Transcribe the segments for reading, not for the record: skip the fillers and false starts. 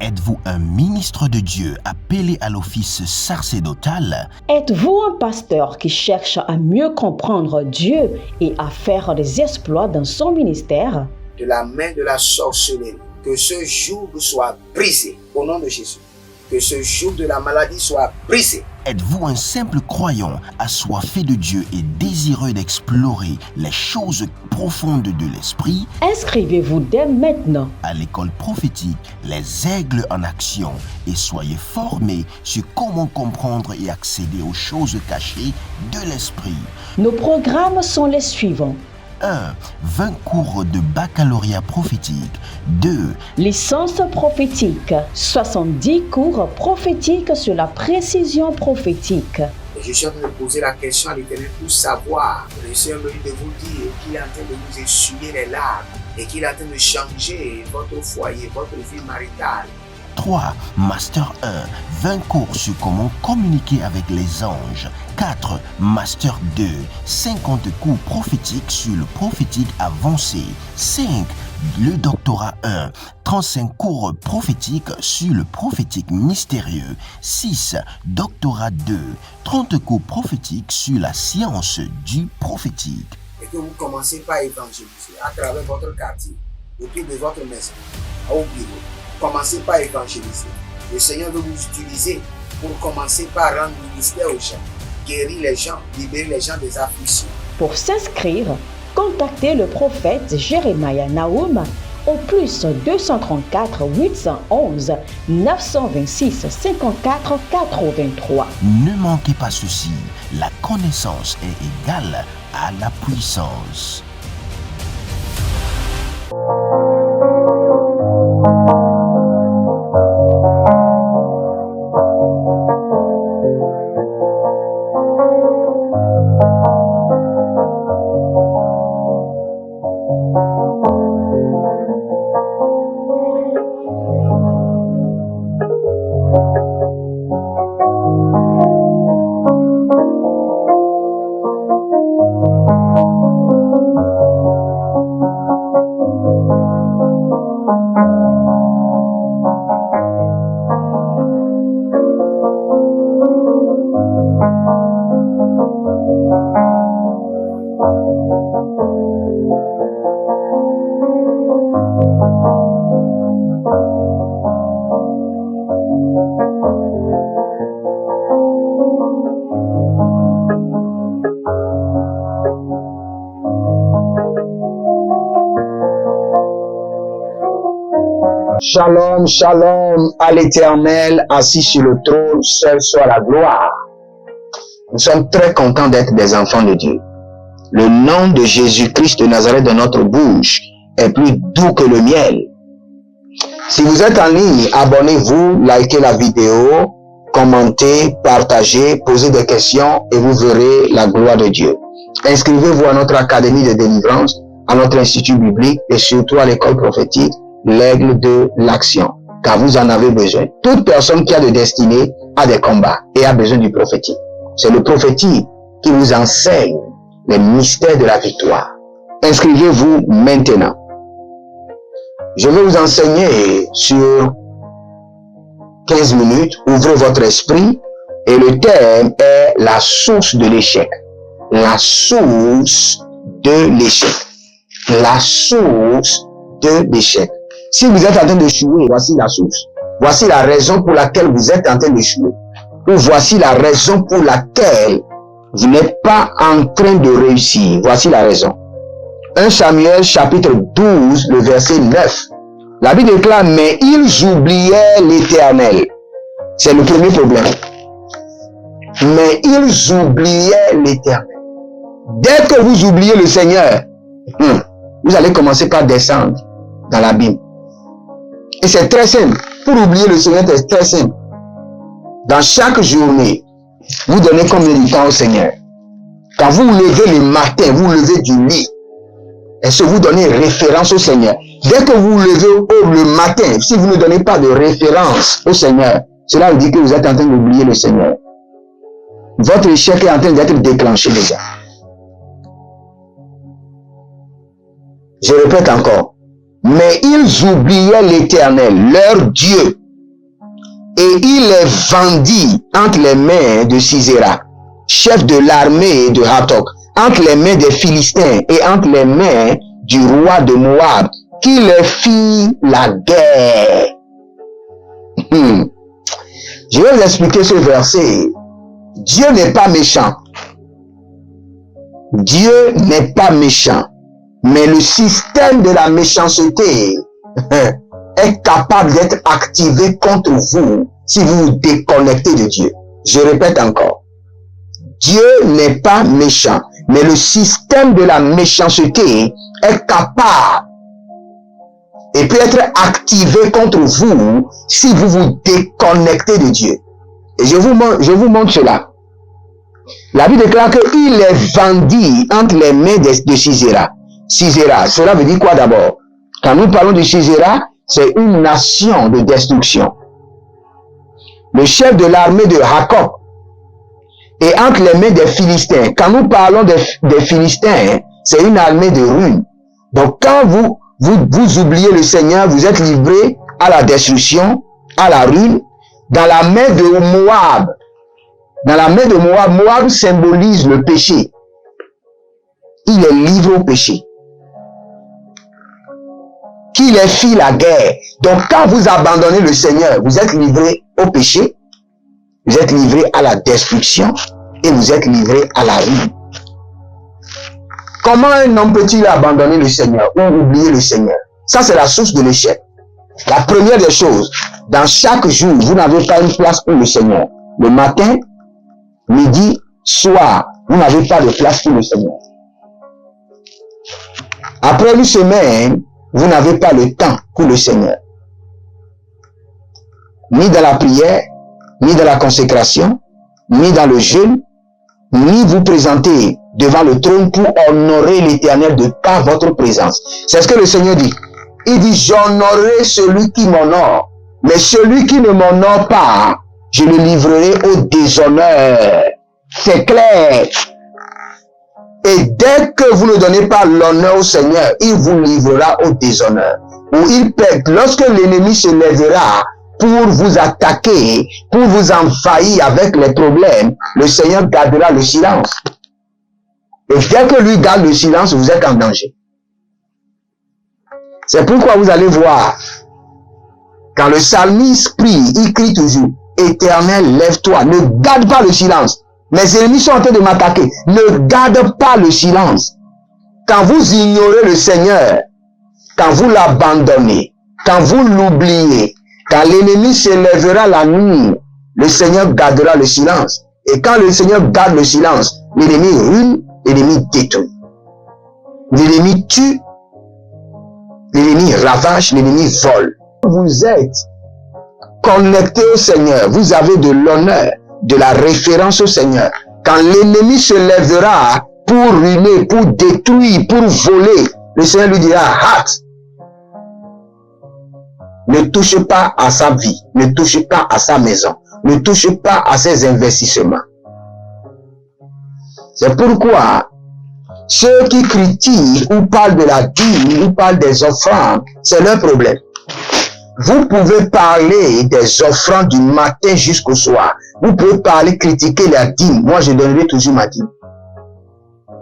Êtes-vous un ministre de Dieu appelé à l'office sacerdotal? Êtes-vous un pasteur qui cherche à mieux comprendre Dieu et à faire des exploits dans son ministère? De la main de la sorcellerie, que ce joug soit brisé au nom de Jésus. Que ce joug de la maladie soit brisé. Êtes-vous un simple croyant assoiffé de Dieu et désireux d'explorer les choses profondes de l'esprit? Inscrivez-vous dès maintenant À l'école prophétique Les Aigles en Action et soyez formés sur comment comprendre et accéder aux choses cachées de l'esprit. Nos programmes sont les suivants. 1. 20 cours de baccalauréat prophétique. 2. Licence prophétique, 70 cours prophétiques sur la précision prophétique. Je suis en train de poser la question à l'Éternel pour savoir. Le Seigneur me dit de vous dire qu'il est en train de vous essuyer les larmes et qu'il est en train de changer votre foyer, votre vie maritale. 3. Master 1. 20 cours sur comment communiquer avec les anges. 4. Master 2. 50 cours prophétiques sur le prophétique avancé. 5. Le doctorat 1. 35 cours prophétiques sur le prophétique mystérieux. 6. Doctorat 2. 30 cours prophétiques sur la science du prophétique. Et que vous commencez par évangéliser à travers votre quartier, autour de votre maison, au bureau. Commencez par évangéliser. Le Seigneur veut vous utiliser pour commencer par rendre ministère aux gens, guérir les gens, libérer les gens des afflictions. Pour s'inscrire, contactez le prophète Jérémia Nahum au plus 234 811 926 54 83. Ne manquez pas ceci, la connaissance est égale à la puissance. Shalom, shalom à l'Éternel, assis sur le trône, seul soit la gloire. Nous sommes très contents d'être des enfants de Dieu. Le nom de Jésus-Christ de Nazareth dans notre bouche est plus doux que le miel. Si vous êtes en ligne, abonnez-vous, likez la vidéo, commentez, partagez, posez des questions et vous verrez la gloire de Dieu. Inscrivez-vous à notre académie de délivrance, à notre institut biblique et surtout à l'école prophétique l'Aigle de l'Action, car vous en avez besoin. Toute personne qui a de destinée a des combats et a besoin du prophétique. C'est le prophétique qui vous enseigne les mystères de la victoire. Inscrivez-vous maintenant. Je vais vous enseigner sur 15 minutes. Ouvrez votre esprit et le thème est la source de l'échec. La source de l'échec. La source de l'échec. Si vous êtes en train d'échouer, voici la source. Voici la raison pour laquelle vous êtes en train d'échouer. Ou voici la raison pour laquelle vous n'êtes pas en train de réussir. Voici la raison. 1 Samuel chapitre 12, le verset 9. La Bible déclare, mais ils oubliaient l'Éternel. C'est le premier problème. Mais ils oubliaient l'Éternel. Dès que vous oubliez le Seigneur, vous allez commencer par descendre dans l'abîme. Et c'est très simple. Pour oublier le Seigneur, c'est très simple. Dans chaque journée, vous donnez combien de temps au Seigneur? Quand vous vous levez le matin, vous vous levez du lit. Est-ce que vous donnez référence au Seigneur? Dès que vous vous levez le matin, si vous ne donnez pas de référence au Seigneur, cela veut dire que vous êtes en train d'oublier le Seigneur. Votre échec est en train d'être déclenché déjà. Je répète encore. Mais ils oubliaient l'Éternel, leur Dieu. et il les vendit entre les mains de Sisera, chef de l'armée de Hathor, entre les mains des Philistins et entre les mains du roi de Moab, qui leur fit la guerre. Je vais vous expliquer ce verset. Dieu n'est pas méchant. Dieu n'est pas méchant. Mais le système de la méchanceté est capable d'être activé contre vous si vous vous déconnectez de Dieu. Je répète encore. Dieu n'est pas méchant. Mais le système de la méchanceté est capable et peut être activé contre vous si vous vous déconnectez de Dieu. Et je vous montre cela. La Bible déclare qu'il les vendit entre les mains de Sisera. Sisera, cela veut dire quoi d'abord? Quand nous parlons de Sisera, c'est une nation de destruction. Le chef de l'armée de Jacob est entre les mains des Philistins. Quand nous parlons des Philistins, c'est une armée de ruines. Donc quand vous oubliez le Seigneur, vous êtes livré à la destruction, à la ruine, dans la main de Moab. Dans la main de Moab, Moab symbolise le péché. Il est livré au péché. Qui les fit la guerre. Donc quand vous abandonnez le Seigneur, vous êtes livré au péché, vous êtes livré à la destruction et vous êtes livré à la ruine. Comment un homme peut-il abandonner le Seigneur ou oublier le Seigneur? Ça, c'est la source de l'échec. La première des choses, dans chaque jour, vous n'avez pas une place pour le Seigneur. Le matin, midi, soir, vous n'avez pas de place pour le Seigneur. Après une semaine, vous n'avez pas le temps pour le Seigneur. Ni dans la prière, ni dans la consécration, ni dans le jeûne, ni vous présenter devant le trône pour honorer l'Éternel de par votre présence. C'est ce que le Seigneur dit. Il dit, j'honorerai celui qui m'honore, mais celui qui ne m'honore pas, je le livrerai au déshonneur. C'est clair. Et dès que vous ne donnez pas l'honneur au Seigneur, il vous livrera au déshonneur. Ou il perd. Lorsque l'ennemi se lèvera pour vous attaquer, pour vous envahir avec les problèmes, le Seigneur gardera le silence. Et dès que lui garde le silence, vous êtes en danger. C'est pourquoi vous allez voir, quand le psalmiste prie, il crie toujours, Éternel, lève-toi, ne garde pas le silence. Mes ennemis sont en train de m'attaquer. Ne garde pas le silence. Quand vous ignorez le Seigneur, quand vous l'abandonnez, quand vous l'oubliez, quand l'ennemi se lèvera la nuit, le Seigneur gardera le silence. Et quand le Seigneur garde le silence, l'ennemi ruine, l'ennemi détruit. L'ennemi tue, l'ennemi ravage, l'ennemi vole. Vous êtes connecté au Seigneur, vous avez de l'honneur, de la référence au Seigneur. Quand l'ennemi se lèvera pour ruiner, pour détruire, pour voler, le Seigneur lui dira, hâte. Ne touche pas à sa vie, ne touche pas à sa maison, ne touche pas à ses investissements. C'est pourquoi ceux qui critiquent ou parlent de la dîme ou parlent des offrandes, c'est leur problème. Vous pouvez parler des offrandes du matin jusqu'au soir. Vous pouvez parler, critiquer la dîme. Moi, je donnerai toujours ma dîme.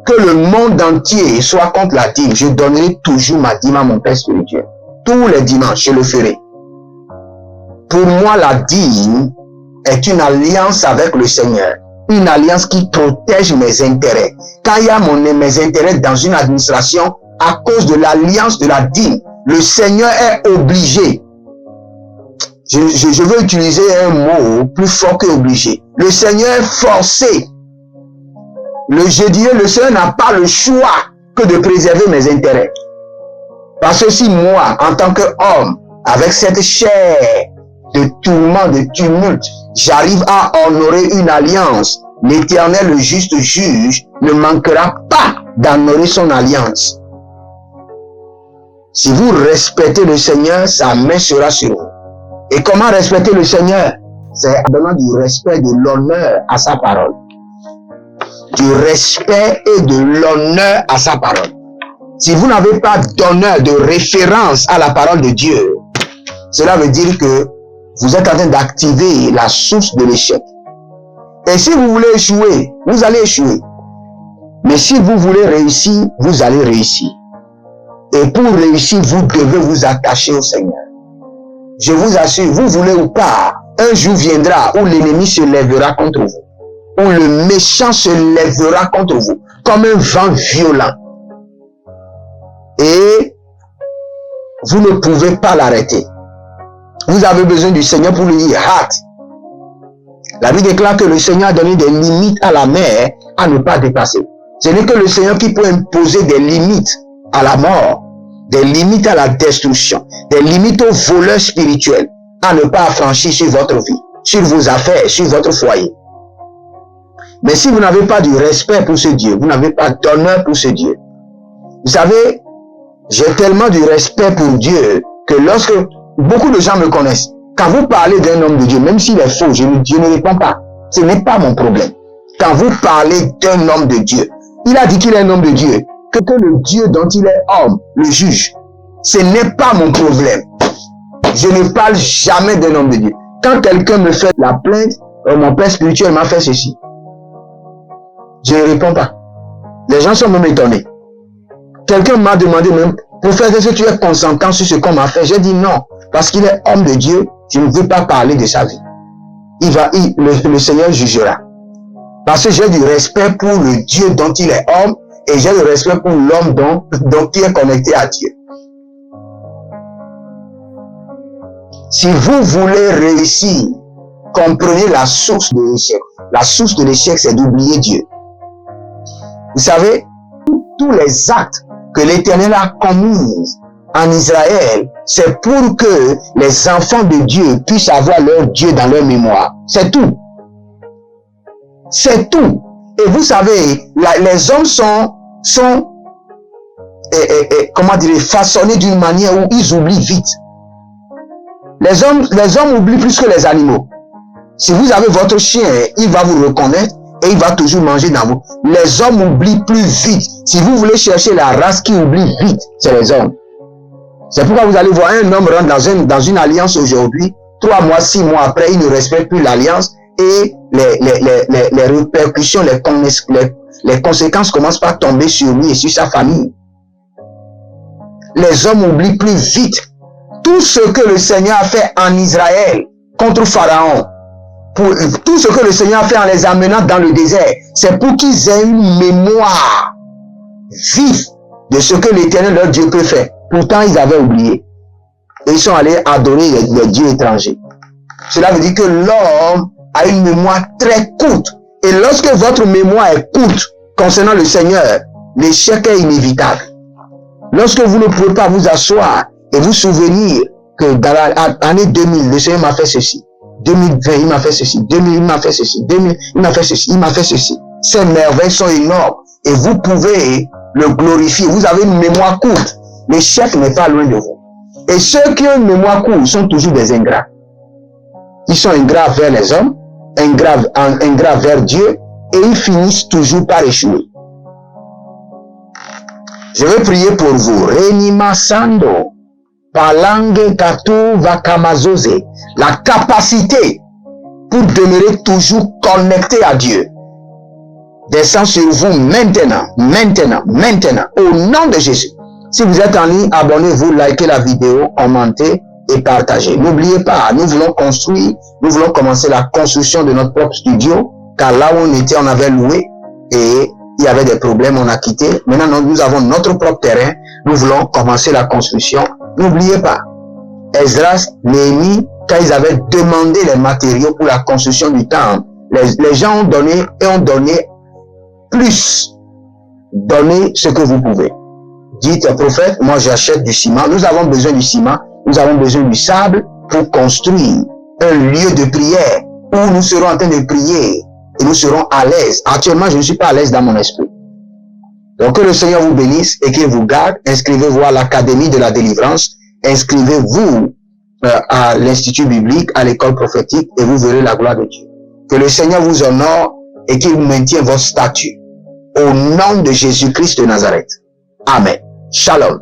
Que le monde entier soit contre la dîme, je donnerai toujours ma dîme à mon Père spirituel. Tous les dimanches, je le ferai. Pour moi, la dîme est une alliance avec le Seigneur. Une alliance qui protège mes intérêts. Quand il y a mes intérêts dans une administration, à cause de l'alliance de la dîme, le Seigneur est obligé. Je veux utiliser un mot plus fort que obligé. Le Seigneur est forcé. Je dirais, le Seigneur n'a pas le choix que de préserver mes intérêts. Parce que si moi, en tant qu'homme, avec cette chair de tourment, de tumulte, j'arrive à honorer une alliance, l'Éternel, le juste juge, ne manquera pas d'honorer son alliance. Si vous respectez le Seigneur, sa main sera sur vous. Et comment respecter le Seigneur? C'est en donnant du respect, de l'honneur à sa parole. Du respect et de l'honneur à sa parole. Si vous n'avez pas d'honneur, de référence à la parole de Dieu, cela veut dire que vous êtes en train d'activer la source de l'échec. Et si vous voulez échouer, vous allez échouer. Mais si vous voulez réussir, vous allez réussir. Et pour réussir, vous devez vous attacher au Seigneur. Je vous assure, vous voulez ou pas, un jour viendra où l'ennemi se lèvera contre vous. Où le méchant se lèvera contre vous, comme un vent violent. Et vous ne pouvez pas l'arrêter. Vous avez besoin du Seigneur pour lui dire, hâte. La Bible déclare que le Seigneur a donné des limites à la mer à ne pas dépasser. Ce n'est que le Seigneur qui peut imposer des limites à la mort, des limites à la destruction, des limites aux voleurs spirituels à ne pas affranchir sur votre vie, sur vos affaires, sur votre foyer. Mais si vous n'avez pas du respect pour ce Dieu, vous n'avez pas d'honneur pour ce Dieu. Vous savez, j'ai tellement du respect pour Dieu que lorsque beaucoup de gens me connaissent, quand vous parlez d'un homme de Dieu, même s'il est faux, je ne réponds pas. Ce n'est pas mon problème. Quand vous parlez d'un homme de Dieu, il a dit qu'il est un homme de Dieu, que le Dieu dont il est homme le juge. Ce n'est pas mon problème. Je ne parle jamais d'un homme de Dieu. Quand quelqu'un me fait la plainte, mon père spirituel m'a fait ceci, je ne réponds pas. Les gens sont même étonnés. Quelqu'un m'a demandé même, prophète, est-ce que tu es consentant sur ce qu'on m'a fait? J'ai dit non, parce qu'il est homme de Dieu, je ne veux pas parler de sa vie. Le Seigneur jugera. Parce que j'ai du respect pour le Dieu dont il est homme et j'ai du respect pour l'homme dont il est connecté à Dieu. Si vous voulez réussir, comprenez la source de l'échec. La source de l'échec, c'est d'oublier Dieu. Vous savez, tous les actes que l'Éternel a commis en Israël, c'est pour que les enfants de Dieu puissent avoir leur Dieu dans leur mémoire. C'est tout. C'est tout. Et vous savez, les hommes sont comment dire, façonnés d'une manière où ils oublient vite. Les hommes oublient plus que les animaux. Si vous avez votre chien, il va vous reconnaître et il va toujours manger dans vous. Les hommes oublient plus vite. Si vous voulez chercher la race qui oublie vite, c'est les hommes. C'est pourquoi vous allez voir un homme rentrer dans une alliance aujourd'hui, 3 mois, 6 mois après, il ne respecte plus l'alliance et les répercussions, les conséquences commencent par tomber sur lui et sur sa famille. Les hommes oublient plus vite. Tout ce que le Seigneur a fait en Israël contre Pharaon, tout ce que le Seigneur a fait en les amenant dans le désert, c'est pour qu'ils aient une mémoire vive de ce que l'Éternel leur Dieu peut faire. Pourtant, ils avaient oublié. Et ils sont allés adorer les dieux étrangers. Cela veut dire que l'homme a une mémoire très courte. Et lorsque votre mémoire est courte concernant le Seigneur, l'échec est inévitable. Lorsque vous ne pouvez pas vous asseoir et vous souvenir que dans l'année 2000, le Seigneur m'a fait ceci. 2020, il m'a fait ceci. 2000, il m'a fait ceci. 2000, il m'a fait ceci. Il m'a fait ceci. Ces merveilles sont énormes. Et vous pouvez le glorifier. Vous avez une mémoire courte. L'échec n'est pas loin de vous. Et ceux qui ont une mémoire courte sont toujours des ingrats. Ils sont ingrats vers les hommes, ingrats vers Dieu, et ils finissent toujours par échouer. Je vais prier pour vous. Renima Sando, Palange Katu Vakamazose. La capacité pour demeurer toujours connecté à Dieu descend sur vous maintenant, au nom de Jésus. Si vous êtes en ligne, abonnez-vous, likez la vidéo, commentez et partagez. N'oubliez pas, nous voulons construire, nous voulons commencer la construction de notre propre studio, car là où on était, on avait loué et il y avait des problèmes, on a quitté. Maintenant, nous avons notre propre terrain, nous voulons commencer la construction. N'oubliez pas, Esdras, Néhémie, quand ils avaient demandé les matériaux pour la construction du temple, les gens ont donné et ont donné plus. Donnez ce que vous pouvez. Dites, prophète, moi j'achète du ciment. Nous avons besoin du ciment, nous avons besoin du sable pour construire un lieu de prière où nous serons en train de prier et nous serons à l'aise. Actuellement, je ne suis pas à l'aise dans mon esprit. Donc que le Seigneur vous bénisse et qu'il vous garde. Inscrivez-vous à l'Académie de la délivrance. Inscrivez-vous à l'Institut biblique, à l'école prophétique et vous verrez la gloire de Dieu. Que le Seigneur vous honore et qu'il maintienne votre statut. Au nom de Jésus-Christ de Nazareth. Amen. Shalom.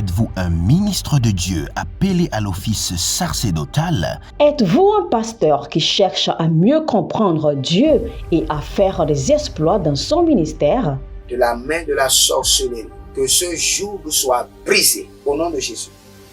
Êtes-vous un ministre de Dieu appelé à l'office sacerdotal? Êtes-vous un pasteur qui cherche à mieux comprendre Dieu et à faire des exploits dans son ministère? De la main de la sorcellerie, que ce joug soit brisé au nom de Jésus.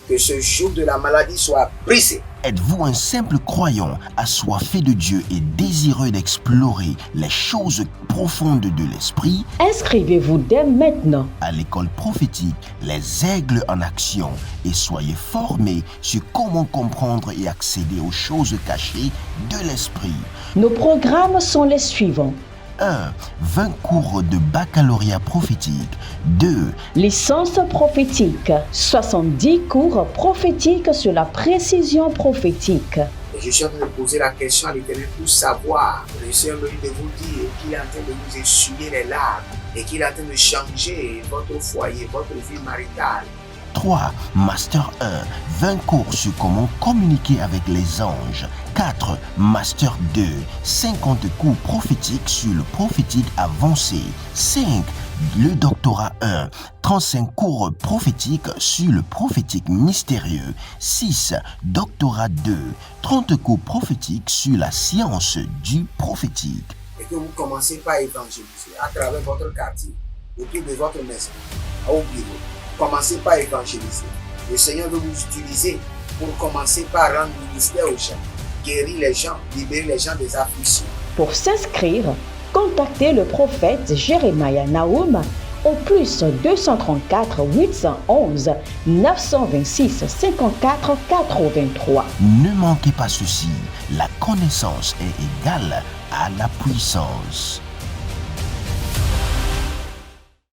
Que ce joug de la maladie soit brisé. Êtes-vous un simple croyant assoiffé de Dieu et désireux d'explorer les choses profondes de l'esprit? Inscrivez-vous dès maintenant À l'école prophétique Les Aigles en Action et soyez formés sur comment comprendre et accéder aux choses cachées de l'esprit. Nos programmes sont les suivants. 1. 20 cours de baccalauréat prophétique. 2. Licence prophétique. 70 cours prophétiques sur la précision prophétique. Et je suis en train de poser la question à l'Éternel pour savoir. Le Seigneur me dit de vous dire qu'il est en train de vous essuyer les larmes et qu'il est en train de changer votre foyer, votre vie maritale. 3. Master 1. 20 cours sur comment communiquer avec les anges. 4. Master 2. 50 cours prophétiques sur le prophétique avancé. 5. Le doctorat 1. 35 cours prophétiques sur le prophétique mystérieux. 6. Doctorat 2. 30 cours prophétiques sur la science du prophétique. Et que vous commencez par évangéliser à travers votre quartier, autour de votre maison, au bureau. Commencez par évangéliser. Le Seigneur veut vous utiliser pour commencer par rendre ministère aux gens, guérir les gens, libérer les gens des afflictions. Pour s'inscrire, contactez le prophète Jérémia Nahum au plus 234 811 926 54 83. Ne manquez pas ceci, la connaissance est égale à la puissance.